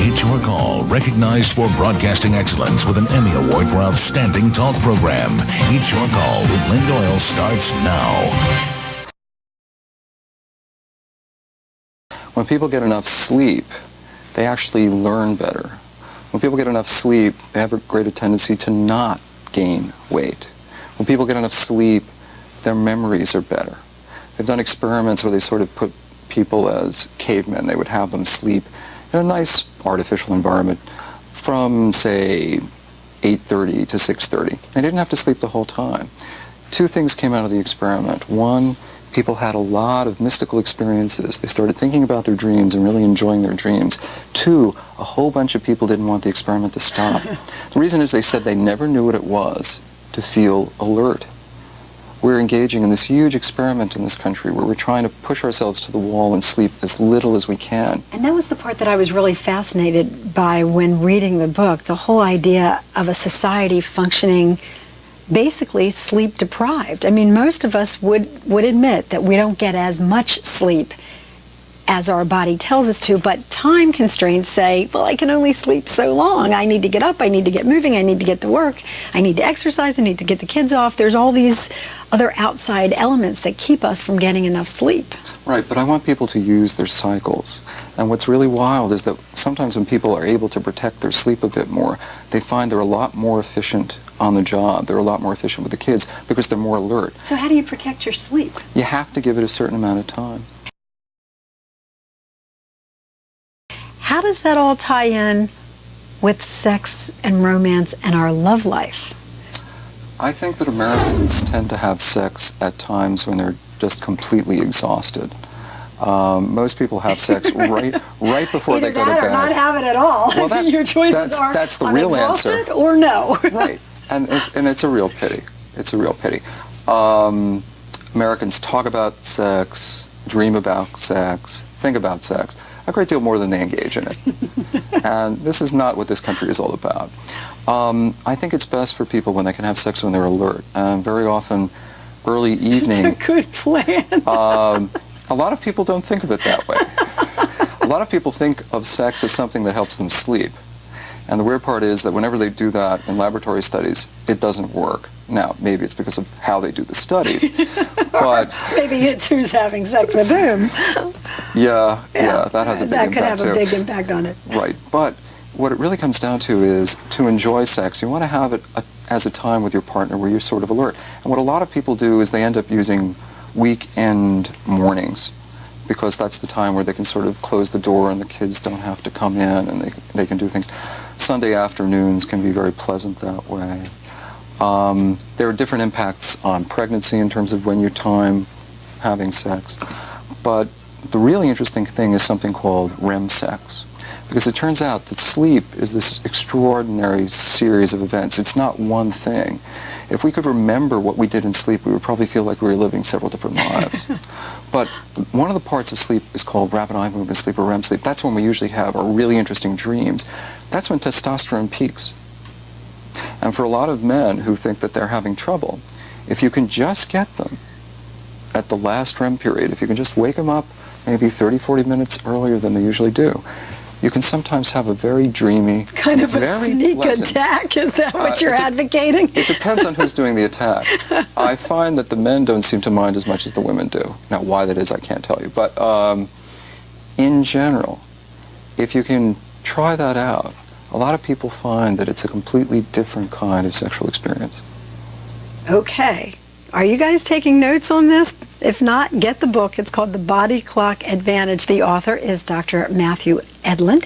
It's Your Call, recognized for broadcasting excellence with an Emmy Award for Outstanding Talk Program. It's Your Call with Lynn Doyle starts now. When people get enough sleep, they actually learn better. When people get enough sleep, they have a greater tendency to not gain weight. When people get enough sleep, their memories are better. They've done experiments where they sort of put people as cavemen. They would have them sleep in a nice artificial environment from, say, 8:30 to 6:30. They didn't have to sleep the whole time. Two things came out of the experiment. One, people had a lot of mystical experiences. They started thinking about their dreams and really enjoying their dreams. Two, a whole bunch of people didn't want the experiment to stop. The reason is they said they never knew what it was to feel alert. We're engaging in this huge experiment in this country where we're trying to push ourselves to the wall and sleep as little as we can. And that was the part that I was really fascinated by when reading the book, the whole idea of a society functioning basically sleep deprived. I mean, most of us would admit that we don't get as much sleep as our body tells us to, but time constraints say, well, I can only sleep so long. I need to get up, I need to get moving, I need to get to work, I need to exercise, I need to get the kids off. There's all these other outside elements that keep us from getting enough sleep. Right, but I want people to use their cycles. And what's really wild is that sometimes when people are able to protect their sleep a bit more, they find they're a lot more efficient on the job. They're a lot more efficient with the kids because they're more alert. So how do you protect your sleep? You have to give it a certain amount of time. How does that all tie in with sex and romance and our love life? I think that Americans tend to have sex at times when they're just completely exhausted. Most people have sex right before they go to bed. Or not have it at all. Well, your choices that's the are real exhausted answer. Or no. Right, and it's a real pity. It's a real pity. Americans talk about sex, dream about sex, think about sex a great deal more than they engage in it. And this is not what this country is all about. I think it's best for people when they can have sex when they're alert. And very often, early evening. It's a good plan. A lot of people don't think of it that way. A lot of people think of sex as something that helps them sleep. And the weird part is that whenever they do that in laboratory studies, it doesn't work. Now, maybe it's because of how they do the studies. But maybe it's who's having sex with whom. Yeah, that has a big impact too. That could have a big impact on it. Right, but what it really comes down to is to enjoy sex. You want to have it as a time with your partner where you're sort of alert. And what a lot of people do is they end up using weekend mornings because that's the time where they can sort of close the door and the kids don't have to come in and they can do things. Sunday afternoons can be very pleasant that way. There are different impacts on pregnancy in terms of when you time having sex. But the really interesting thing is something called REM sex. Because it turns out that sleep is this extraordinary series of events. It's not one thing. If we could remember what we did in sleep, we would probably feel like we were living several different lives. But one of the parts of sleep is called rapid eye movement sleep or REM sleep. That's when we usually have our really interesting dreams. That's when testosterone peaks. And for a lot of men who think that they're having trouble, if you can just get them at the last REM period, if you can just wake them up maybe 30, 40 minutes earlier than they usually do, you can sometimes have a very dreamy, kind of a sneak pleasant attack. Is that what you're advocating? It depends on who's doing the attack. I find that the men don't seem to mind as much as the women do. Now, why that is, I can't tell you. But in general, if you can try that out, a lot of people find that it's a completely different kind of sexual experience. Okay. Are you guys taking notes on this? If not, get the book. It's called The Body Clock Advantage. The author is Dr. Matthew Edlund.